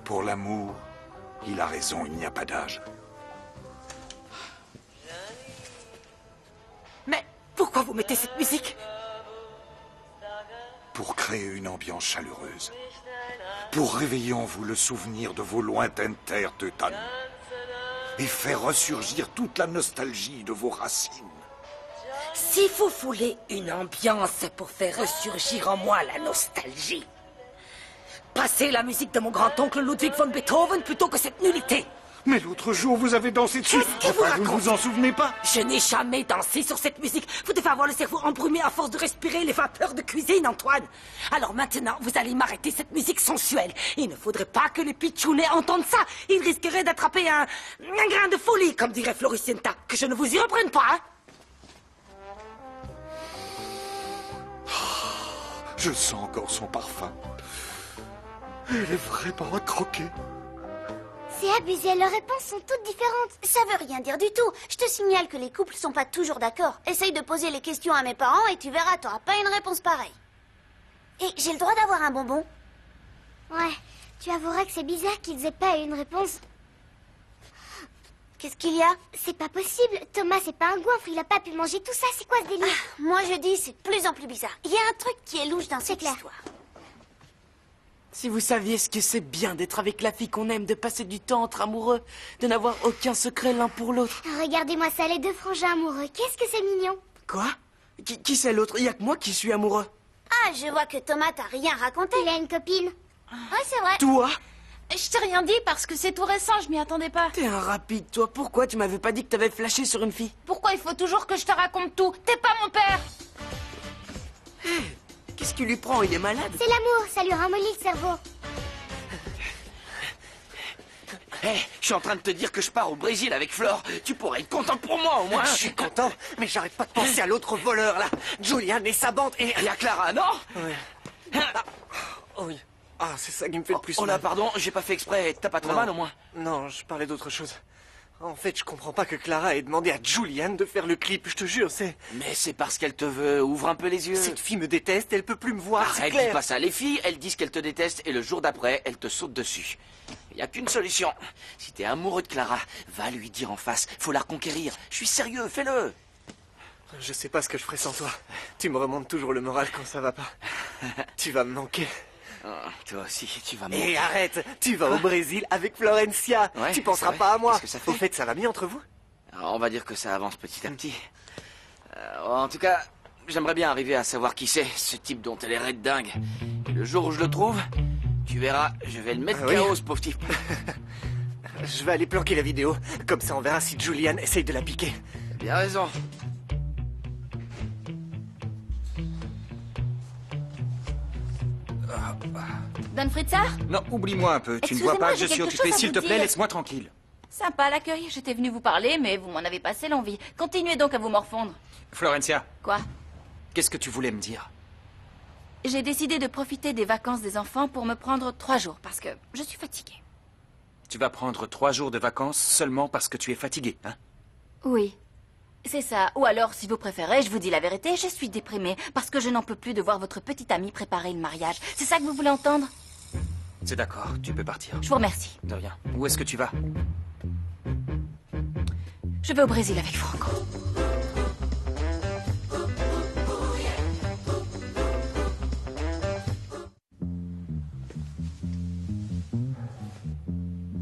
Pour l'amour, il a raison, il n'y a pas d'âge. Mais pourquoi vous mettez cette musique? Pour créer une ambiance chaleureuse. Pour réveiller en vous le souvenir de vos lointaines terres teutanes. Et faire ressurgir toute la nostalgie de vos racines. Si vous voulez une ambiance pour faire ressurgir en moi la nostalgie, passez la musique de mon grand-oncle Ludwig von Beethoven plutôt que cette nullité. Mais l'autre jour, vous avez dansé dessus. Qu'est-ce que Enfin, vous ne vous en souvenez pas? Je n'ai jamais dansé sur cette musique. Vous devez avoir le cerveau embrumé à force de respirer les vapeurs de cuisine, Antoine. Alors maintenant, vous allez m'arrêter cette musique sensuelle. Il ne faudrait pas que les pitchounets entendent ça. Ils risqueraient d'attraper un grain de folie, comme dirait Floricienta. Que je ne vous y reprenne pas, hein? Je sens encore son parfum. Elle est vraiment à croquer. C'est abusé, leurs réponses sont toutes différentes. Ça veut rien dire du tout. Je te signale que les couples sont pas toujours d'accord. Essaye de poser les questions à mes parents et tu verras, t'auras pas une réponse pareille. Et j'ai le droit d'avoir un bonbon? Ouais, tu avoueras que c'est bizarre qu'ils aient pas une réponse. Qu'est-ce qu'il y a? C'est pas possible. Thomas, c'est pas un goinfre, il a pas pu manger tout ça. C'est quoi ce délire? Moi, je dis, c'est de plus en plus bizarre. Il y a un truc qui est louche dans cette histoire. Si vous saviez ce que c'est bien d'être avec la fille qu'on aime, de passer du temps entre amoureux, de n'avoir aucun secret l'un pour l'autre. Regardez-moi ça, les deux frangins amoureux. Qu'est-ce que c'est mignon. Quoi? Qui c'est l'autre? Il y a que moi qui suis amoureux. Ah, je vois que Thomas t'a rien raconté. Il a une copine. Ouais, c'est vrai. Toi? Je t'ai rien dit parce que c'est tout récent, je m'y attendais pas. T'es un rapide, toi. Pourquoi tu m'avais pas dit que t'avais flashé sur une fille? Pourquoi il faut toujours que je te raconte tout? T'es pas mon père! Qu'est-ce qui lui prend? Il est malade? C'est l'amour, ça lui ramollit le cerveau. Hé, je suis en train de te dire que je pars au Brésil avec Flore. Tu pourrais être content pour moi, au moins. Je suis content, mais j'arrête pas de penser à l'autre voleur, là. Julian et sa bande, et... Il y a Clara, non? Ouais. Oh oui. Ah, c'est ça qui me fait le plus Oh mal. là, pardon, j'ai pas fait exprès. T'as pas trop Non. mal, au moins? Non, je parlais d'autre chose. En fait, je comprends pas que Clara ait demandé à Julian de faire le clip, je te jure, c'est... Mais c'est parce qu'elle te veut. Ouvre un peu les yeux. Cette fille me déteste, elle peut plus me voir, c'est Arrête, clair. dis pas ça. Les filles, elles disent qu'elles te détestent et le jour d'après, elles te sautent dessus. Il y a qu'une solution. Si t'es amoureux de Clara, va lui dire en face. Faut la reconquérir. Je suis sérieux, fais-le. Je sais pas ce que je ferais sans toi. Tu me remontes toujours le moral quand ça va pas. Tu vas me manquer. Oh, toi aussi, tu vas me Et manquer. arrête, tu vas au Brésil avec Florencia. Ouais, tu penseras c'est pas à moi. vrai. Qu'est-ce que ça fait Au fait, ça va mieux entre vous? Alors, on va dire que ça avance petit à petit. En tout cas, j'aimerais bien arriver à savoir qui c'est, ce type dont elle est raide dingue. Et le jour où je le trouve, tu verras, je vais le mettre Ah oui. KO, ce pauvre type. Je vais aller planquer la vidéo. Comme ça, on verra si Julian essaye de la piquer. T'as bien raison. Don Fritzar? Non, oublie-moi un peu. Tu ne vois Excusez-moi, pas que je j'ai suis quelque occupé. chose à S'il vous te plaît, dire. laisse-moi tranquille. Sympa l'accueil, j'étais venue vous parler, mais vous m'en avez passé l'envie. Continuez donc à vous morfondre. Florencia, Quoi? qu'est-ce que tu voulais me dire? J'ai décidé de profiter des vacances des enfants pour me prendre 3 jours, parce que je suis fatiguée. Tu vas prendre 3 jours de vacances seulement parce que tu es fatigué, hein? Oui. C'est ça. Ou alors, si vous préférez, je vous dis la vérité, je suis déprimée, parce que je n'en peux plus de voir votre petite amie préparer le mariage. C'est ça que vous voulez entendre? C'est d'accord, tu peux partir. Je vous remercie. De rien. Où est-ce que tu vas? Je vais au Brésil avec Franco.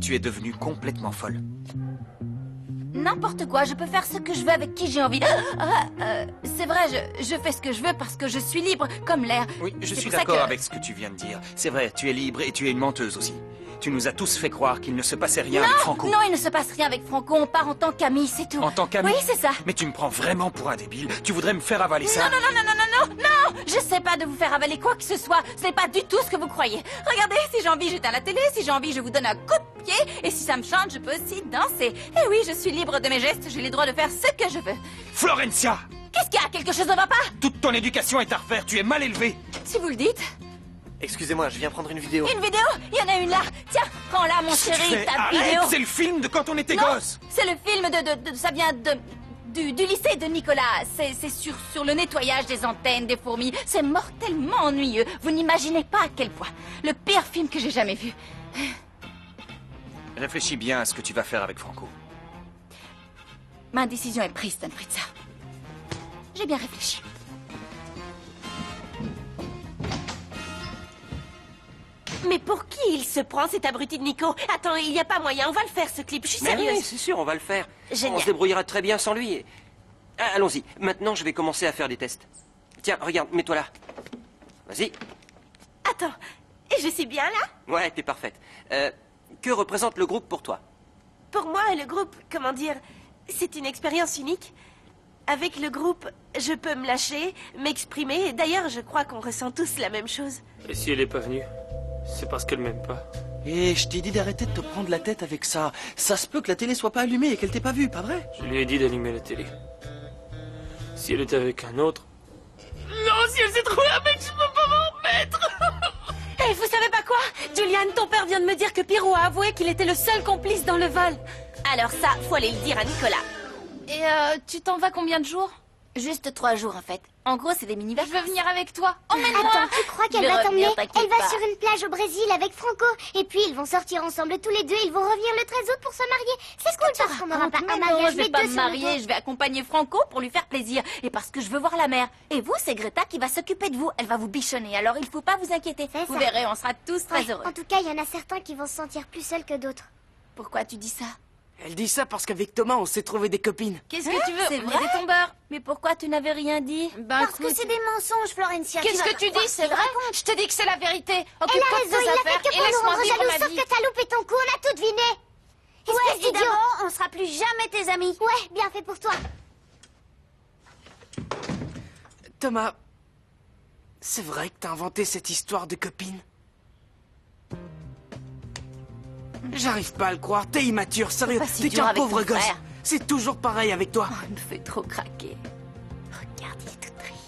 Tu es devenue complètement folle. N'importe quoi, je peux faire ce que je veux avec qui j'ai envie. C'est vrai, je fais ce que je veux parce que je suis libre, comme l'air. Oui, je C'est suis pour ça d'accord que- avec ce que tu viens de dire. C'est vrai, tu es libre et tu es une menteuse aussi. Tu nous as tous fait croire qu'il ne se passait rien avec Franco. Non, il ne se passe rien avec Franco, on part en tant qu'amis, c'est tout. En tant qu'ami. Oui, c'est ça. Mais tu me prends vraiment pour un débile. Tu voudrais me faire avaler ça? Non, je sais pas de vous faire avaler quoi que ce soit. Ce n'est pas du tout ce que vous croyez. Regardez, si j'ai envie, j'éteins la télé. Si j'ai envie, je vous donne un coup de pied. Et si ça me chante, je peux aussi danser. Et oui, je suis libre de mes gestes. J'ai les droits de faire ce que je veux. Florencia! Qu'est-ce qu'il y a? Quelque chose ne va pas? Toute ton éducation est à refaire. Tu es mal élevée. Si vous le dites. Excusez-moi, je viens prendre une vidéo. Une vidéo? Il y en a une là. Tiens, prends-la, mon Qu'est-ce que tu chéri, fais? ta Arrête, vidéo. c'est le film de quand on était Non, gosses. c'est le film ça vient du lycée de Nicolas. C'est sur le nettoyage des antennes, des fourmis. C'est mortellement ennuyeux. Vous n'imaginez pas à quel point. Le pire film que j'ai jamais vu. Réfléchis bien à ce que tu vas faire avec Franco. Ma décision est prise, Stanfritza. J'ai bien réfléchi. Mais pour qui il se prend, cet abruti de Nico? Attends, il n'y a pas moyen, on va le faire ce clip, je suis Mais sérieuse. oui, c'est sûr, on va le faire. Génial. On se débrouillera très bien sans lui. Ah, allons-y. Maintenant, je vais commencer à faire des tests. Tiens, regarde, mets-toi là. Vas-y. Attends, je suis bien là? Ouais, t'es parfaite. Que représente le groupe pour toi? Pour moi, le groupe, comment dire, c'est une expérience unique. Avec le groupe, je peux me lâcher, m'exprimer. D'ailleurs, je crois qu'on ressent tous la même chose. Et si elle est pas venue, c'est parce qu'elle m'aime pas. Et je t'ai dit d'arrêter de te prendre la tête avec ça. Ça se peut que la télé soit pas allumée et qu'elle t'ait pas vu, pas vrai? Je lui ai dit d'allumer la télé. Si elle était avec un autre... Non, si elle s'est trouvée un mec, je peux pas m'en remettre. Et vous savez pas quoi? Julian, ton père vient de me dire que Pierrot a avoué qu'il était le seul complice dans le vol. Alors ça, faut aller le dire à Nicolas. Et tu t'en vas combien de jours? Juste 3 jours, en fait. En gros, c'est des mini-vacances. Je veux venir avec toi. Emmène-moi. Attends, tu crois qu'elle Je vais va t'emmener? revenir, t'inquiète Elle va pas. sur une plage au Brésil avec Franco. Et puis, ils vont sortir ensemble tous les deux. Ils vont revenir le 13 août pour se marier. C'est cool parce qu'on n'aura pas un Non, mariage, je mais vais pas deux me sur le marier, dos. je vais accompagner Franco pour lui faire plaisir. Et parce que je veux voir la mer. Et vous, c'est Greta qui va s'occuper de vous. Elle va vous bichonner, alors il faut pas vous inquiéter. Vous ça. verrez, on sera tous très Ouais, heureux. en tout cas, il y en a certains qui vont se sentir plus seuls que d'autres. Pourquoi tu dis ça? Elle dit ça parce qu'avec Thomas, on s'est trouvé des copines. Qu'est-ce que tu veux? C'est On vrai? est des tombeurs. Mais pourquoi tu n'avais rien dit? Parce que c'est des mensonges, Florencia. Qu'est-ce vas que tu croire dis? C'est qu'il vrai? raconte. Je te dis que c'est la vérité. Elle Occupe-toi a de raison, tes il l'a affaires fait que et pour nous laisse-moi rendre vivre jaloux, ma sauf vie. que t'as loupé ton coup, on a tout deviné. Ouais, Espèce d'idiot. évidemment, on sera plus jamais tes amis. Ouais, bien fait pour toi. Thomas, c'est vrai que t'as inventé cette histoire de copine? J'arrive pas à le croire, t'es immature, sérieux, pas si t'es dur qu'un avec pauvre ton gosse. frère. C'est toujours pareil avec toi. Oh, il me fait trop craquer. Regarde, il est tout triste.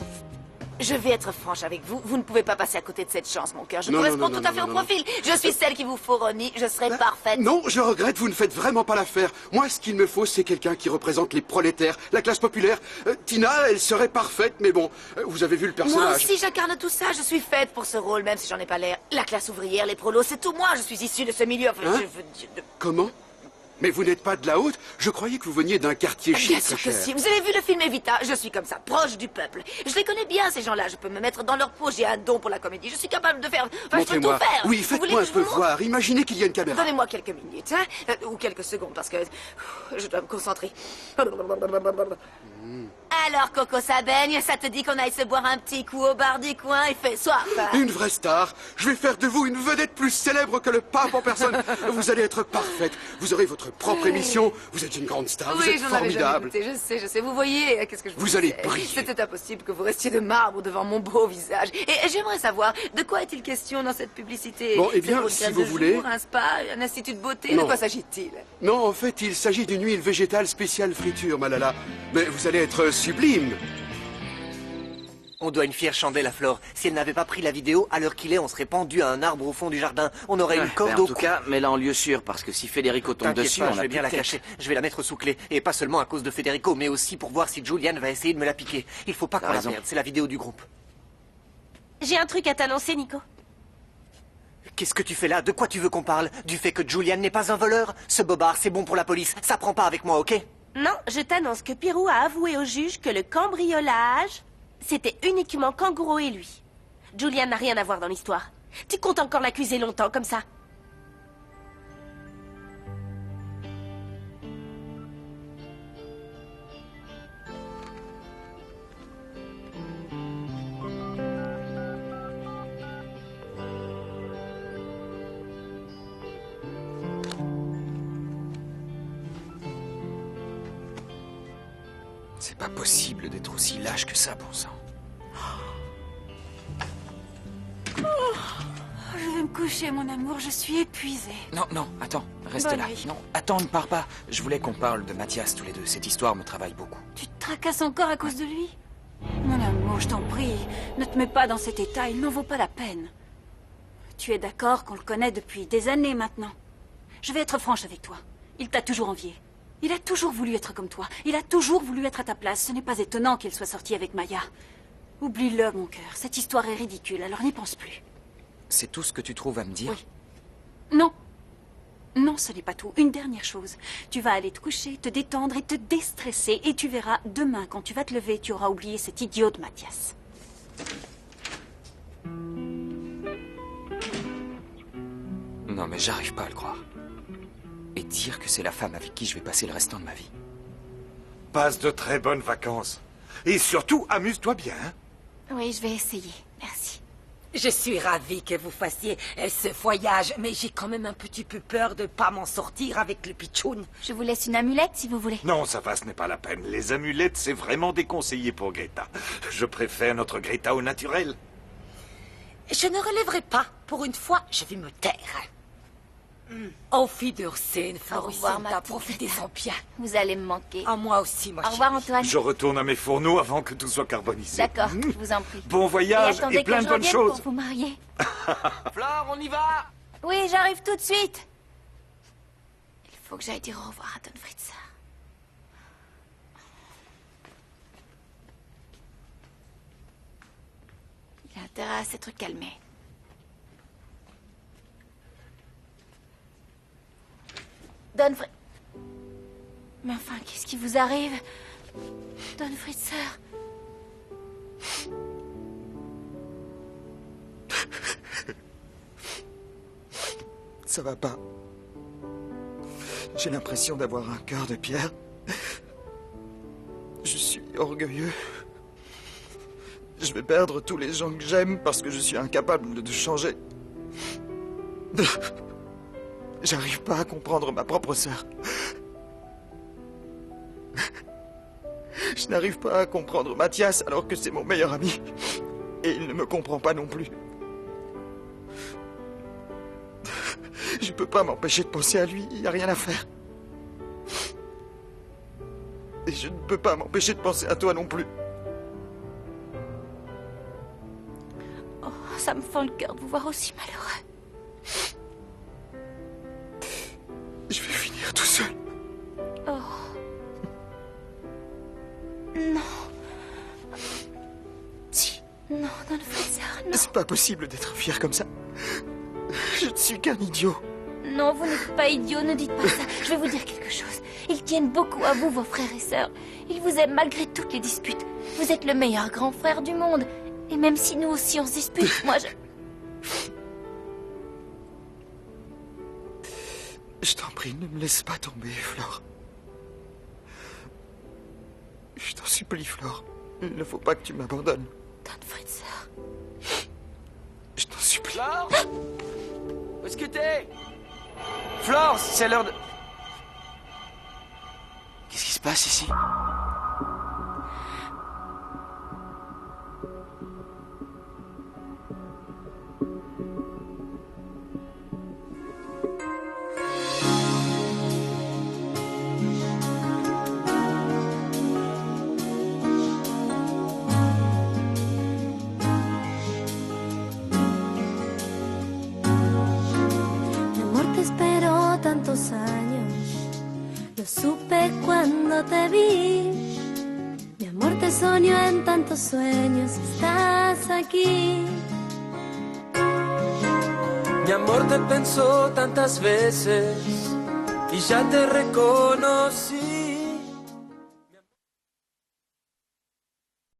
Je vais être franche avec vous, vous ne pouvez pas passer à côté de cette chance, mon cœur. Je Non, correspond non, non, tout à non, fait non, au non, profil. Je suis celle qu'il vous faut, Ronnie. Je serai parfaite. Non, je regrette, vous ne faites vraiment pas l'affaire. Moi, ce qu'il me faut, c'est quelqu'un qui représente les prolétaires, la classe populaire. Tina, elle serait parfaite, mais bon, vous avez vu le Moi personnage. aussi, j'incarne tout ça. Je suis faite pour ce rôle, même si j'en ai pas l'air. La classe ouvrière, les prolos, c'est tout moi. Je suis issue de ce milieu. Enfin, Hein? je veux dire de- Comment? Mais vous n'êtes pas de la haute? Je croyais que vous veniez d'un quartier chic, Bien sûr très que cher. si. Vous avez vu le film Evita? Je suis comme ça, proche du peuple. Je les connais bien, ces gens-là. Je peux me mettre dans leur peau. J'ai un don pour la comédie. Je suis capable de faire... Enfin, je peux tout Montrez-moi. faire. Oui, Vous faites-moi voulez un que je peu vous montre? voir. Imaginez qu'il y a une caméra. Donnez-moi quelques minutes, hein, ou quelques secondes, parce que je dois me concentrer. Alors, Coco Sabaigne, ça te dit qu'on aille se boire un petit coup au bar du coin? Il fait soif. hein? Une vraie star. Je vais faire de vous une vedette plus célèbre que le pape en personne. Vous allez être parfaite. Vous aurez votre propre émission. Vous êtes une grande star. Vous Oui, êtes j'en avais jamais formidable. douté, je sais. Vous voyez, qu'est-ce que je Vous allez disais? briller. C'était impossible que vous restiez de marbre devant mon beau visage. Et j'aimerais savoir, de quoi est-il question dans cette publicité? Bon, eh C'est bien, pour une si crème vous de voulez- jour, un spa, un institut de beauté, Non. de quoi s'agit-il? Non, en fait, il s'agit d'une huile végétale spéciale friture, Malala. Mais vous allez être sublime. On doit une fière chandelle à Flore. Si elle n'avait pas pris la vidéo, à l'heure qu'il est, on serait pendu à un arbre au fond du jardin. On aurait une corde en au tout cou. cas, mets-la en lieu sûr, parce que si Federico tombe T'inquiète dessus, pas, on je a vais bien plus la de tête. cacher. Je vais la mettre sous clé. Et pas seulement à cause de Federico, mais aussi pour voir si Julian va essayer de me la piquer. Il faut pas T'as qu'on la raison. perde. C'est la vidéo du groupe. J'ai un truc à t'annoncer, Nico. Qu'est-ce que tu fais là? De quoi tu veux qu'on parle? Du fait que Julian n'est pas un voleur? Ce bobard, c'est bon pour la police. Ça prend pas avec moi, ok? Non, je t'annonce que Pirou a avoué au juge que le cambriolage, c'était uniquement Kangourou et lui. Julian n'a rien à voir dans l'histoire. Tu comptes encore l'accuser longtemps comme ça? C'est pas possible d'être aussi lâche que ça, bon sang. Je vais me coucher, mon amour, je suis épuisée. Non, non, attends, reste Bonne là. nuit. Non, attends, ne pars pas. Je voulais qu'on parle de Mathias tous les deux. Cette histoire me travaille beaucoup. Tu te tracasses encore à cause de lui? Mon amour, je t'en prie, ne te mets pas dans cet état, il n'en vaut pas la peine. Tu es d'accord qu'on le connaît depuis des années maintenant. Je vais être franche avec toi. Il t'a toujours envié. Il a toujours voulu être comme toi. Il a toujours voulu être à ta place. Ce n'est pas étonnant qu'il soit sorti avec Maya. Oublie-le, mon cœur. Cette histoire est ridicule, alors n'y pense plus. C'est tout ce que tu trouves à me dire? Oui. Non. Non, ce n'est pas tout. Une dernière chose. Tu vas aller te coucher, te détendre et te déstresser. Et tu verras, demain, quand tu vas te lever, tu auras oublié cet idiot de Mathias. Non, mais j'arrive pas à le croire. Et dire que c'est la femme avec qui je vais passer le restant de ma vie. Passe de très bonnes vacances. Et surtout, amuse-toi bien. Hein? Oui, je vais essayer. Merci. Je suis ravie que vous fassiez ce voyage, mais j'ai quand même un petit peu peur de pas m'en sortir avec le pitchoun. Je vous laisse une amulette si vous voulez. Non, ça va, ce n'est pas la peine. Les amulettes, c'est vraiment déconseillé pour Greta. Je préfère notre Greta au naturel. Je ne relèverai pas. Pour une fois, je vais me taire. Auf Wiedersehen, Au revoir, Floricenta. ma Profitez-en bien. Vous allez me manquer. À moi aussi, moi. Au revoir, Antoine. Je retourne à mes fourneaux avant que tout soit carbonisé. D'accord, je vous en prie. Bon voyage attendez et plein que de je bonnes revienne choses. pour vous marier. Flore, on y va! Oui, j'arrive tout de suite. Il faut que j'aille dire au revoir à Don Fritzer. Il a intérêt à s'être calmé. Don Fritzer... Mais enfin, qu'est-ce qui vous arrive? Don Fritzer... Ça va pas. J'ai l'impression d'avoir un cœur de pierre. Je suis orgueilleux. Je vais perdre tous les gens que j'aime parce que je suis incapable de changer. J'arrive pas à comprendre ma propre sœur. Je n'arrive pas à comprendre Mathias alors que c'est mon meilleur ami. Et il ne me comprend pas non plus. Je peux pas m'empêcher de penser à lui, il n'y a rien à faire. Et je ne peux pas m'empêcher de penser à toi non plus. Oh, ça me fend le cœur de vous voir aussi malheureux. Je vais finir tout seul. Oh. Non. Si. Non, Don Fritzer, non. C'est pas possible d'être fier comme ça. Je ne suis qu'un idiot. Non, vous n'êtes pas idiot, ne dites pas ça. Je vais vous dire quelque chose. Ils tiennent beaucoup à vous, vos frères et sœurs. Ils vous aiment malgré toutes les disputes. Vous êtes le meilleur grand frère du monde. Et même si nous aussi on se dispute, moi je... Je t'en prie, ne me laisse pas tomber, Flore. Je t'en supplie, Flore. Il ne faut pas que tu m'abandonnes. Don Fritzer. Je t'en supplie. Flore? Où est-ce que t'es? Flore, c'est l'heure de... Qu'est-ce qui se passe ici? Mi amor, te esperó tantos años. Lo supe cuando te vi. Mi amor, te soñó en tantos sueños. Estás aquí. Mi amor te pensó tantas veces y ya te reconocí.